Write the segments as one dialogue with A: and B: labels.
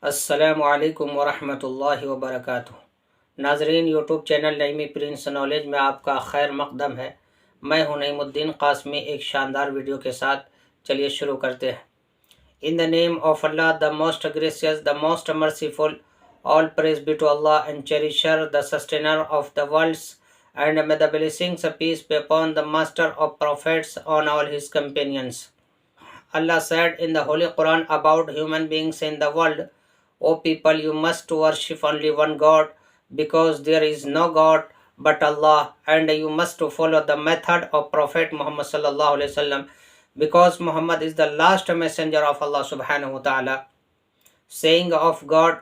A: अस्सलामुअलैकुम वरहमतुल्लाहि वबरकातुहू। नाजरीन, YouTube channel Naimi Prince knowledge में आपका खैर मकदम है। मैं हूं नईमुद्दीन कासमी एक शानदार वीडियो के साथ। चलिए शुरू करते हैं। In the name of Allah, the most gracious, the most merciful, all praise be to Allah and cherisher, the sustainer of the worlds, and may the blessings of peace be upon the master of prophets on all his companions. Allah said in the Holy Quran about human beings in the world, O people, you must worship only one God, because there is no God but Allah, and you must follow the method of Prophet Muhammad sallallahu alaihi wasallam, because Muhammad is the last messenger of Allah subhanahu wa ta'ala. Saying of God,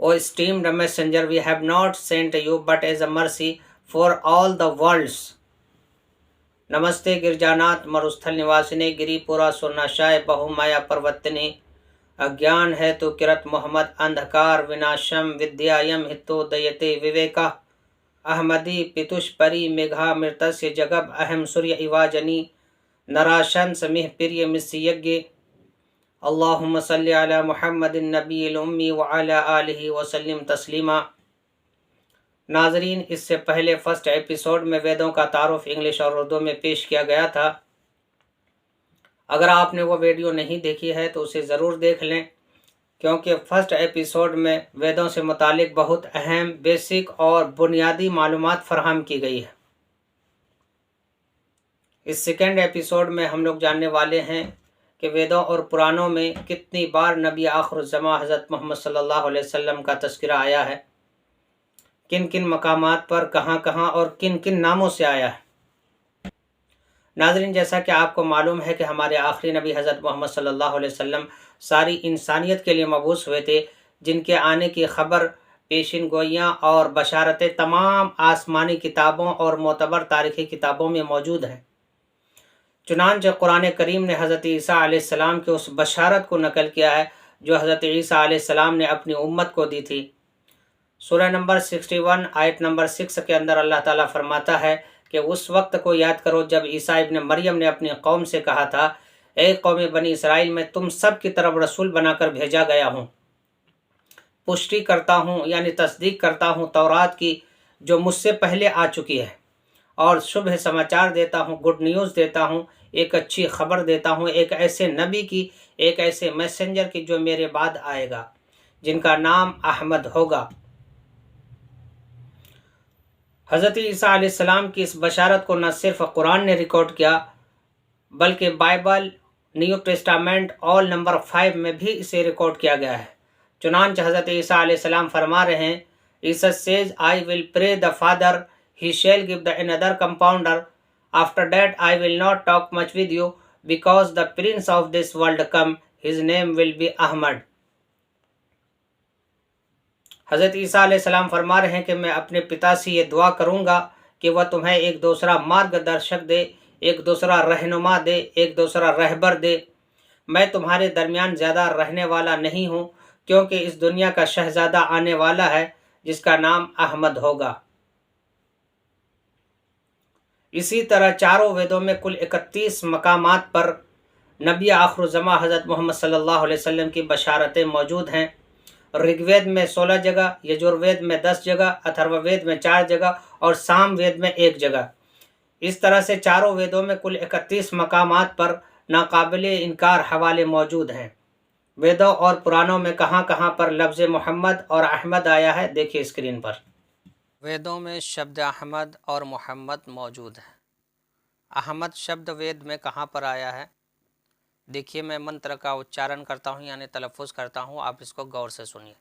A: O esteemed messenger, we have not sent you but as a mercy for all the worlds. नमस्ते गिरजानाथ मरुस्थल निवासिने गिरिपुरा सुरनाशाय बहुमाया पर्वतने अज्ञान है तो किरत मोहम्मद अंधकार विनाशम विद्यायम हितोदयते विवेका अहमदी पितुष्परि मेघा मृतस्य जगब अहम सूर्य इवाजनी नराशन समिह प्रिय मिस्यज्ञ अल्लाहुम्म सल्लि अला मुहम्मदिन नबील उम्मी व अला आलिहि वसल्लिम तस्लीमा। नाजरीन, इससे पहले फर्स्ट एपिसोड में वेदों का तारुफ इंग्लिश और उर्दू में पेश किया गया था। अगर आपने वो वीडियो नहीं देखी है तो उसे ज़रूर देख लें, क्योंकि फर्स्ट एपिसोड में वेदों से मुतालिक बहुत अहम, बेसिक और बुनियादी मालूमात फराहम की गई है। इस सेकेंड एपिसोड में हम लोग जानने वाले हैं कि वेदों और पुराणों में कितनी बार नबी आखिरुज़्ज़मा हज़रत मोहम्मद सल्लल्लाहु अलैहि वसल्लम का तज़किरा आया है, किन किन मकामात पर, कहाँ कहाँ और किन किन नामों से आया है। नाज़रीन, जैसा कि आपको मालूम है कि हमारे आखिरी नबी हज़रत मोहम्मद सल्लल्लाहु अलैहि वसल्लम सारी इंसानियत के लिए मबूस हुए थे, जिनके आने की ख़बर, पेशिन गोइयाँ और बशारतें तमाम आसमानी किताबों और मोतबर तारीख़ी किताबों में मौजूद हैं। चुनांचे कुरान करीम ने हज़रत ईसा अलैहिस्सलाम के उस बशारत को नकल किया है जो हज़रत ईसा अलैहिस्सलाम ने अपनी उम्मत को दी थी। सूरह नंबर 61 आयत नंबर 6 के अंदर अल्लाह ताला फरमाता है कि उस वक्त को याद करो जब ईसा इब्न मरियम ने अपनी कौम से कहा था, ए कौम बनी इसराइल, मैं तुम सब की तरफ रसूल बनाकर भेजा गया हूँ। पुष्टि करता हूँ यानी तस्दीक करता हूँ तौरात की जो मुझसे पहले आ चुकी है, और शुभ समाचार देता हूँ, गुड न्यूज़ देता हूँ, एक अच्छी खबर देता हूँ, एक ऐसे नबी की, एक ऐसे मैसेंजर की जो मेरे बाद आएगा, जिनका नाम अहमद होगा। हज़रत ईसा अलैहिस्सलाम की इस बशारत को न सिर्फ कुरान ने रिकॉर्ड किया, बल्कि Bible, new testament all number 5 में भी इसे रिकॉर्ड किया गया है। चुनांचे हज़रत ईसा अलैहिस्सलाम फरमा रहे हैं, Isa says, I will pray the father, he shall give the another compounder, after that I will not talk much with you, because the prince of this world come, his name will be Ahmad। हज़रत ईसा अलैहिस्सलाम फरमा रहे हैं कि मैं अपने पिता से ये दुआ करूँगा कि वह तुम्हें एक दूसरा मार्गदर्शक दे, एक दूसरा रहनुमा दे, एक दूसरा रहबर दे। मैं तुम्हारे दरमियान ज़्यादा रहने वाला नहीं हूँ, क्योंकि इस दुनिया का शहज़ादा आने वाला है जिसका नाम अहमद होगा। इसी तरह चारों वेदों में कुल 31 मकामात पर नबी आखिरुज़्ज़मा हज़रत मोहम्मद सल्लल्लाहु अलैहि वसल्लम की बशारतें मौजूद हैं। ऋग्वेद में 16 जगह, यजुर्वेद में 10 जगह, अथर्ववेद में 4 जगह और सामवेद में 1 जगह। इस तरह से चारों वेदों में कुल 31 मकामात पर नाकाबिले इनकार हवाले मौजूद हैं। वेदों और पुराणों में कहाँ कहाँ पर लफ्ज़ मोहम्मद और अहमद आया है, देखिए स्क्रीन पर। वेदों में शब्द अहमद और मोहम्मद मौजूद है। अहमद शब्द वेद में कहाँ पर आया है, देखिए मैं मंत्र का उच्चारण करता हूँ यानी तलफ़ुज़ करता हूँ, आप इसको गौर से सुनिए।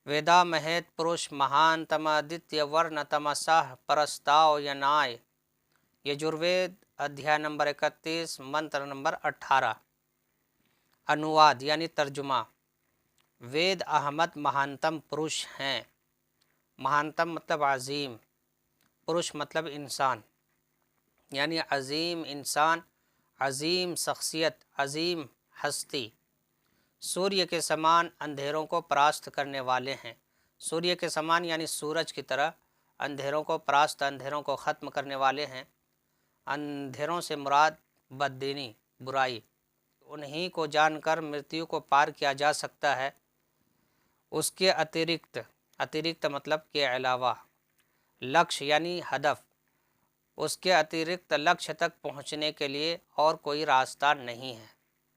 A: वेदा महेत पुरुष महान तमादित्य वर्ण तमसाह परस्ताव यनाय। यजुर्वेद अध्याय नंबर 31 मंत्र नंबर 18। अनुवाद यानी तर्जुमा, वेद अहमद महानतम पुरुष हैं। महानतम मतलब अज़ीम, पुरुष मतलब इंसान, यानी अज़ीम इंसान, अज़ीम शख्सियत, अज़ीम हस्ती। सूर्य के समान अंधेरों को परास्त करने वाले हैं। सूर्य के समान यानी सूरज की तरह अंधेरों को परास्त, अंधेरों को ख़त्म करने वाले हैं। अंधेरों से मुराद बददीनी, बुराई, उन्हीं को जानकर मृत्यु को पार किया जा सकता है। उसके अतिरिक्त मतलब के अलावा, लक्ष्य यानी हदफ, उसके अतिरिक्त लक्ष्य तक पहुँचने के लिए और कोई रास्ता नहीं है।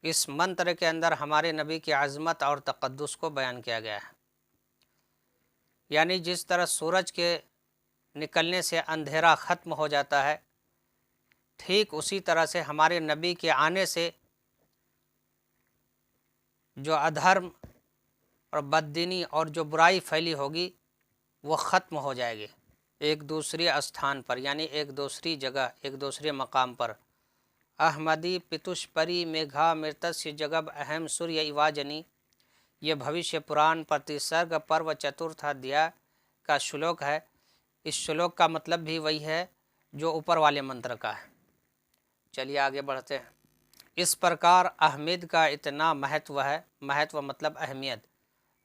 A: इस मंत्र के अंदर हमारे नबी की अज़मत और तक़द्दुस को बयान किया गया है। यानी जिस तरह सूरज के निकलने से अंधेरा ख़त्म हो जाता है, ठीक उसी तरह से हमारे नबी के आने से जो अधर्म और बददीनी और जो बुराई फैली होगी वो ख़त्म हो जाएगी। एक दूसरे स्थान पर यानी एक दूसरी जगह, एक दूसरे मकाम पर। अहमदी पितुष्परी मेघा मृतस्य जगब अहम सूर्य इवाजनी, ये भविष्य पुराण प्रतिसर्ग पर्व चतुर्थ अध्याय का श्लोक है। इस श्लोक का मतलब भी वही है जो ऊपर वाले मंत्र का है। चलिए आगे बढ़ते हैं। इस प्रकार अहमद का इतना महत्व है, महत्व मतलब अहमियत।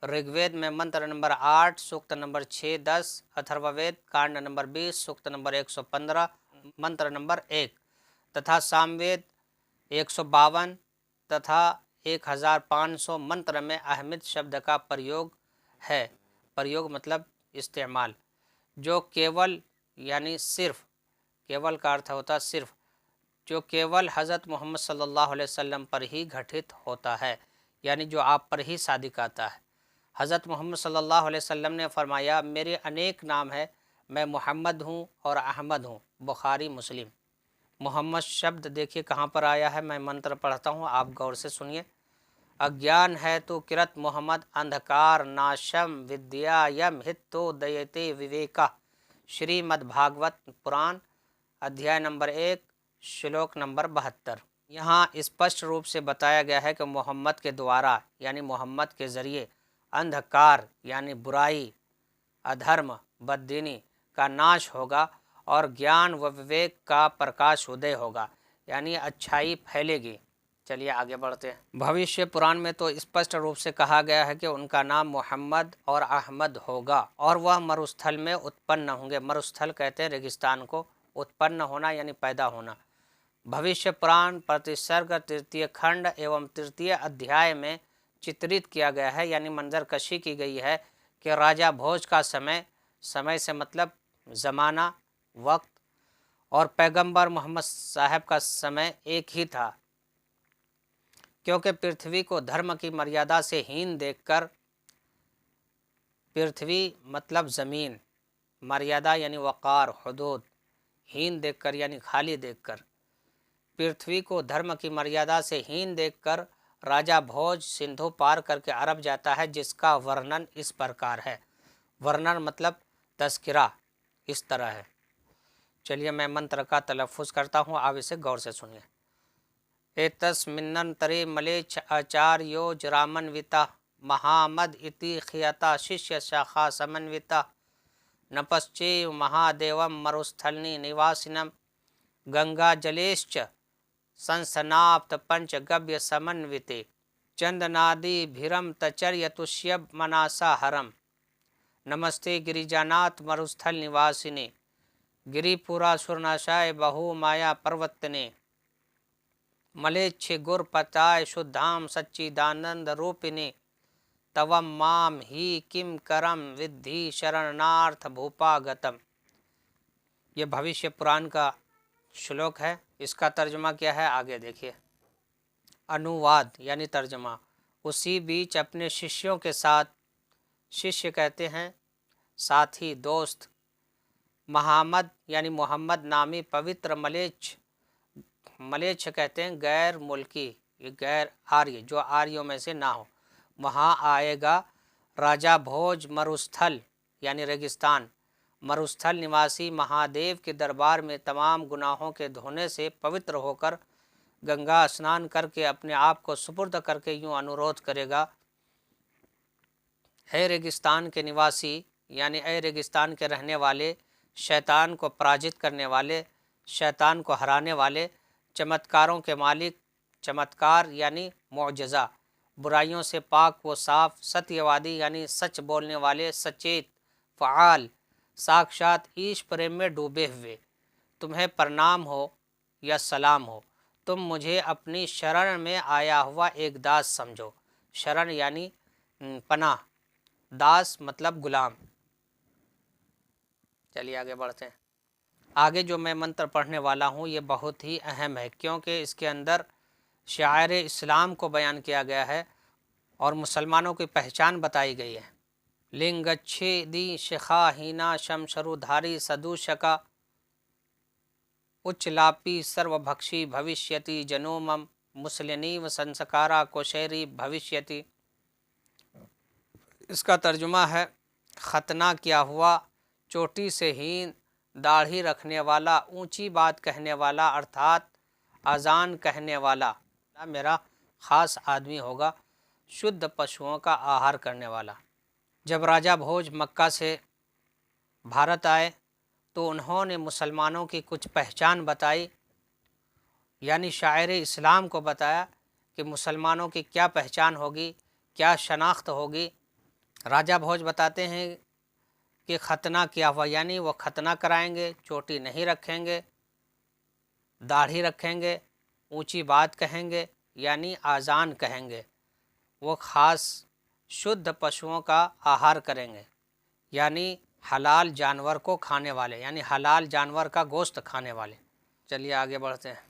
A: ऋग्वेद में मंत्र नंबर 8 सूक्त नंबर 6, 10, अथर्ववेद कांड नंबर 20 सूक्त नंबर 115 मंत्र नंबर 1 तथा सामवेद 152 तथा 1500 मंत्र में अहमद शब्द का प्रयोग है। प्रयोग मतलब इस्तेमाल, जो केवल यानी सिर्फ, केवल का अर्थ होता सिर्फ, जो केवल हज़रत मोहम्मद सल्लल्लाहु अलैहि वसल्लम पर ही घटित होता है, यानी जो आप पर ही सादिक आता है। हज़रत मोहम्मद सल्लल्लाहु अलैहि वसल्लम ने फरमाया, मेरे अनेक नाम है, मैं मोहम्मद हूँ और अहमद हूँ। बुखारी मुस्लिम। मोहम्मद शब्द देखिए कहाँ पर आया है, मैं मंत्र पढ़ता हूँ, आप गौर से सुनिए। अज्ञान है तो किरत मोहम्मद अंधकार नाशम विद्यायम हितो दयते विवेका। श्रीमद्भागवत पुराण अध्याय नंबर 1 श्लोक नंबर 72। यहाँ स्पष्ट रूप से बताया गया है कि मोहम्मद के द्वारा यानी मोहम्मद के ज़रिए अंधकार यानी बुराई, अधर्म, बददीनी का नाश होगा और ज्ञान व विवेक का प्रकाश उदय होगा, यानी अच्छाई फैलेगी। चलिए आगे बढ़ते हैं। भविष्य पुराण में तो स्पष्ट रूप से कहा गया है कि उनका नाम मोहम्मद और अहमद होगा और वह मरुस्थल में उत्पन्न होंगे। मरुस्थल कहते हैं रेगिस्तान को, उत्पन्न होना यानी पैदा होना। भविष्य पुराण प्रतिसर्ग तृतीय खंड एवं तृतीय अध्याय में चित्रित किया गया है, यानी मंजर कशी की गई है कि राजा भोज का समय, समय से मतलब ज़माना, वक्त, और पैगंबर मोहम्मद साहब का समय एक ही था, क्योंकि पृथ्वी को धर्म की मर्यादा से हीन देखकर, पृथ्वी मतलब ज़मीन, मर्यादा यानी वक़ार, हुदूद, हीन देखकर यानी खाली देखकर, पृथ्वी को धर्म की मर्यादा से हीन देखकर राजा भोज सिंधु पार करके अरब जाता है, जिसका वर्णन इस प्रकार है। वर्णन मतलब तज़किरा इस तरह है। चलिए मैं मंत्र का तलफ़ुज़ करता हूँ, आप इसे गौर से सुनिए। एतस्मिन्नन्तरे मलेच्छ आचार्यो जरामन्विता महामद इति खियता शिष्य शाखा समन्विता नपश्चेव महादेवम मरुस्थलनि निवासिनम गंगा जलेश्च संसनाप्त पंचगव्य समन्विते चंदनादि भिरम तचर्यतुष्यब मनासा हरम नमस्ते गिरिजानाथ मरुस्थल निवासिने गिरिपुरा सुरनाशाय बहु माया पर्वतने मलेच्छ गुरपताय शुद्धाम सच्चिदानंद रूपिणे तवम माम ही किम करम विद्धि शरणार्थ भूपागतम। ये भविष्य पुराण का श्लोक है। इसका तर्जुमा क्या है आगे देखिए। अनुवाद यानी तर्जुमा। उसी बीच अपने शिष्यों के साथ, शिष्य कहते हैं साथी, दोस्त, महामद यानी मोहम्मद नामी पवित्र मलेच्छ, मलेच्छ कहते हैं गैर मुल्की, ये गैर आर्य, जो आर्यों में से ना हो, वहाँ आएगा। राजा भोज मरुस्थल यानी रेगिस्तान, मरुस्थल निवासी महादेव के दरबार में तमाम गुनाहों के धोने से पवित्र होकर गंगा स्नान करके अपने आप को सुपुर्द करके यूँ अनुरोध करेगा, हे रेगिस्तान के निवासी यानी ए रेगिस्तान के रहने वाले, शैतान को पराजित करने वाले, शैतान को हराने वाले, चमत्कारों के मालिक, चमत्कार यानी मुअज्ज़ा, बुराइयों से पाक व साफ, सत्यवादी यानी सच बोलने वाले, सचेत, फ़आल, साक्षात ईश प्रेम में डूबे हुए, तुम्हें प्रणाम हो या सलाम हो। तुम मुझे अपनी शरण में आया हुआ एक दास समझो। शरण यानी पनाह, दास मतलब गुलाम। चलिए आगे बढ़ते हैं। आगे जो मैं मंत्र पढ़ने वाला हूँ ये बहुत ही अहम है, क्योंकि इसके अंदर शायर इस्लाम को बयान किया गया है और मुसलमानों की पहचान बताई गई है। लिंगच्छेदी शिखाहीना शमशरुधारी सदूशका उच्चलापी सर्वभक्षी भविष्यति जनोमम मुस्लिनीव संस्कारा कोशेरी भविष्यति। इसका तर्जुमा है, खतना किया हुआ, चोटी से हीन, दाढ़ी रखने वाला, ऊंची बात कहने वाला अर्थात अजान कहने वाला मेरा ख़ास आदमी होगा, शुद्ध पशुओं का आहार करने वाला। जब राजा भोज मक्का से भारत आए तो उन्होंने मुसलमानों की कुछ पहचान बताई, यानी शायर इस्लाम को बताया कि मुसलमानों की क्या पहचान होगी, क्या शनाख्त होगी। राजा भोज बताते हैं कि खतना किया हुआ यानी वो खतना कराएंगे, चोटी नहीं रखेंगे, दाढ़ी रखेंगे, ऊंची बात कहेंगे यानी आज़ान कहेंगे, वो ख़ास शुद्ध पशुओं का आहार करेंगे यानी हलाल जानवर को खाने वाले, यानी हलाल जानवर का गोश्त खाने वाले। चलिए आगे बढ़ते हैं।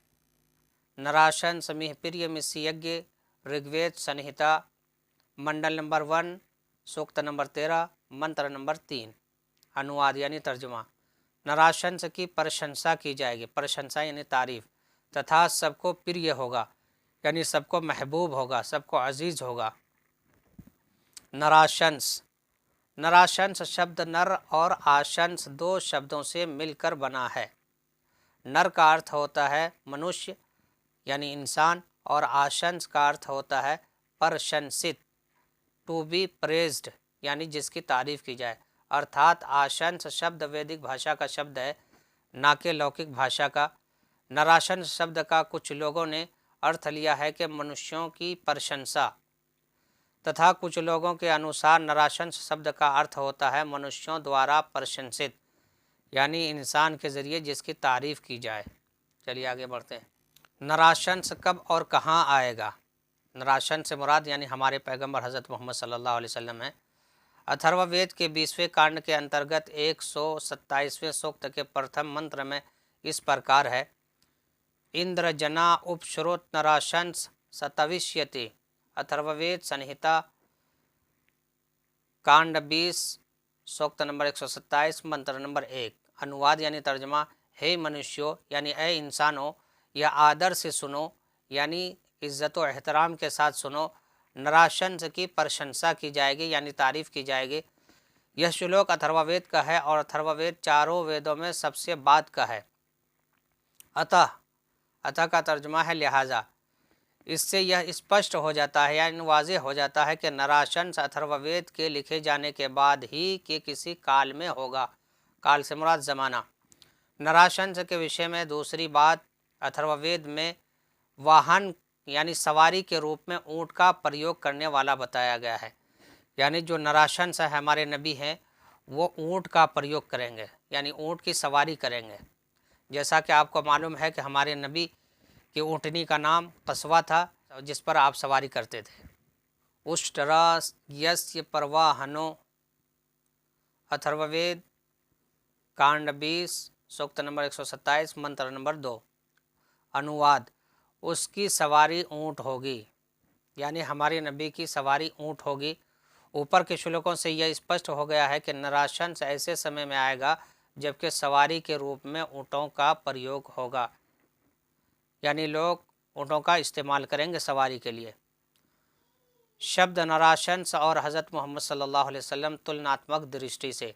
A: नराशन समीह प्रिय मिस्सी यज्ञ ऋग्वेद संहिता मंडल नंबर 1 सूक्त नंबर 13 मंत्र नंबर 3। अनुवाद यानी तर्जुमा, नराशंस की प्रशंसा की जाएगी, प्रशंसा यानी तारीफ, तथा सबको प्रिय होगा यानी सबको महबूब होगा, सबको अजीज़ होगा। नराशंस, नराशंस शब्द नर और आशंस दो शब्दों से मिलकर बना है। नर का अर्थ होता है मनुष्य यानी इंसान, और आशंस का अर्थ होता है प्रशंसित, टू बी प्रेज्ड यानी जिसकी तारीफ़ की जाए। अर्थात आशंस शब्द वैदिक भाषा का शब्द है, ना कि लौकिक भाषा का। नराशंस शब्द का कुछ लोगों ने अर्थ लिया है कि मनुष्यों की प्रशंसा, तथा कुछ लोगों के अनुसार नराशंस शब्द का अर्थ होता है मनुष्यों द्वारा प्रशंसित, यानी इंसान के ज़रिए जिसकी तारीफ़ की जाए। चलिए आगे बढ़ते हैं। नराशंस कब और कहाँ आएगा? नराशन से मुराद यानी हमारे पैगंबर हज़रत मोहम्मद सल्लल्लाहु अलैहि वसल्लम हैं। अथर्ववेद के 20वें कांड के अंतर्गत 127वें सूक्त के प्रथम मंत्र में इस प्रकार है, इंद्र जना उपश्रोत नराशंस सतविष्यति। अथर्ववेद संहिता कांड 20 सूक्त नंबर 127 मंत्र नंबर 1। अनुवाद यानी तर्जमा, हे मनुष्यों यानी ए इंसानों, यह आदर से सुनो यानी इज़्ज़त व एहतराम के साथ सुनो, नराशंस की प्रशंसा की जाएगी यानी तारीफ़ की जाएगी। यह श्लोक अथर्ववेद का है और अथर्ववेद चारों वेदों में सबसे बाद का है। अतः, अतः का तर्जुमा है लिहाजा। इससे यह स्पष्ट हो जाता है यानी वाज़ेह हो जाता है कि नराशंस अथर्ववेद के लिखे जाने के बाद ही के किसी काल में होगा। काल से मुराद ज़माना। नराशंस के विषय में दूसरी बात, अथर्ववेद में वाहन यानी सवारी के रूप में ऊँट का प्रयोग करने वाला बताया गया है, यानी जो नराशंस है हमारे नबी हैं वो ऊँट का प्रयोग करेंगे यानी ऊँट की सवारी करेंगे। जैसा कि आपको मालूम है कि हमारे नबी की ऊँटनी का नाम कस्वा था जिस पर आप सवारी करते थे। उष्ट्रा यस्य परवाहनो। अथर्ववेद कांड 20 सूक्त नंबर 127 मंत्र नंबर 2। अनुवाद, उसकी सवारी ऊँट होगी यानी हमारे नबी की सवारी ऊँट होगी। ऊपर के श्लोकों से यह स्पष्ट हो गया है कि नराशंस ऐसे समय में आएगा जबकि सवारी के रूप में ऊँटों का प्रयोग होगा, यानी लोग ऊँटों का इस्तेमाल करेंगे सवारी के लिए। शब्द नराशंस और हज़रत मोहम्मद सल्लल्लाहु अलैहि वसल्लम तुलनात्मक दृष्टि से,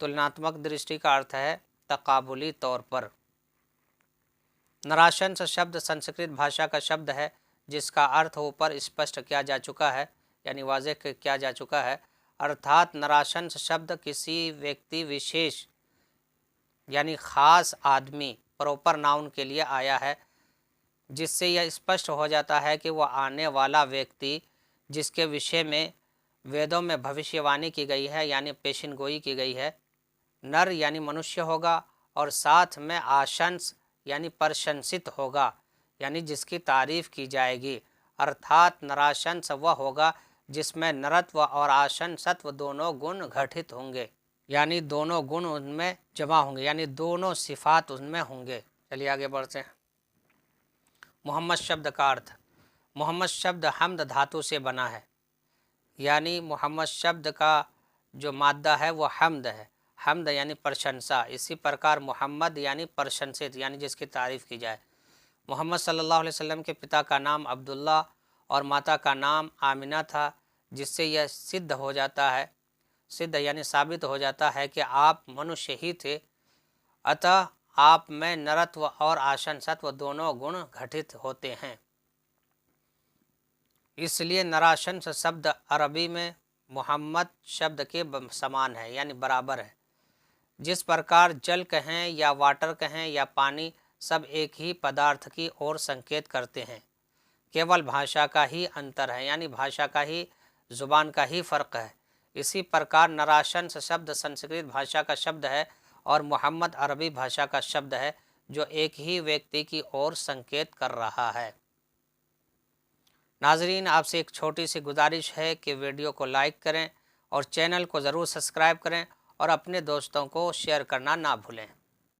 A: तुलनात्मक दृष्टि का अर्थ है तकाबुली तौर पर। नराशंस शब्द संस्कृत भाषा का शब्द है जिसका अर्थ ऊपर स्पष्ट किया जा चुका है यानी वाज़ेह किया जा चुका है। अर्थात नराशंस शब्द किसी व्यक्ति विशेष यानी ख़ास आदमी, प्रॉपर नाउन के लिए आया है, जिससे यह स्पष्ट हो जाता है कि वह आने वाला व्यक्ति जिसके विषय में वेदों में भविष्यवाणी की गई है यानी पेशिन गोई की गई है, नर यानी मनुष्य होगा और साथ में आशंस यानी प्रशंसित होगा यानी जिसकी तारीफ़ की जाएगी। अर्थात नराशंस वह होगा जिसमें नरत्व और आशंसत्व दोनों गुण घटित होंगे, यानी दोनों गुण उनमें जमा होंगे, यानी दोनों सिफात उनमें होंगे। चलिए आगे बढ़ते हैं। मोहम्मद शब्द का अर्थ। मोहम्मद शब्द हमद धातु से बना है, यानी मोहम्मद शब्द का जो मादा है वो हमद है। हमद यानी प्रशंसा। इसी प्रकार मोहम्मद यानी प्रशंसित, यानी जिसकी तारीफ़ की जाए। मोहम्मद सल्लल्लाहु अलैहि वसल्लम के पिता का नाम अब्दुल्ला और माता का नाम आमिना था, जिससे यह सिद्ध यानी साबित हो जाता है कि आप मनुष्य ही थे। अतः आप में नरत्व और आशंसत्व दोनों गुण घटित होते हैं। इसलिए नराशंस शब्द अरबी में मोहम्मद शब्द के समान है, यानी बराबर है। जिस प्रकार जल कहें या वाटर कहें या पानी, सब एक ही पदार्थ की ओर संकेत करते हैं, केवल भाषा का ही अंतर है, यानी भाषा का ही, ज़ुबान का ही फ़र्क है। इसी प्रकार नराशंस शब्द संस्कृत भाषा का शब्द है और मोहम्मद अरबी भाषा का शब्द है, जो एक ही व्यक्ति की ओर संकेत कर रहा है। नाजरीन, आपसे एक छोटी सी गुजारिश है कि वीडियो को लाइक करें और चैनल को ज़रूर सब्सक्राइब करें और अपने दोस्तों को शेयर करना ना भूलें।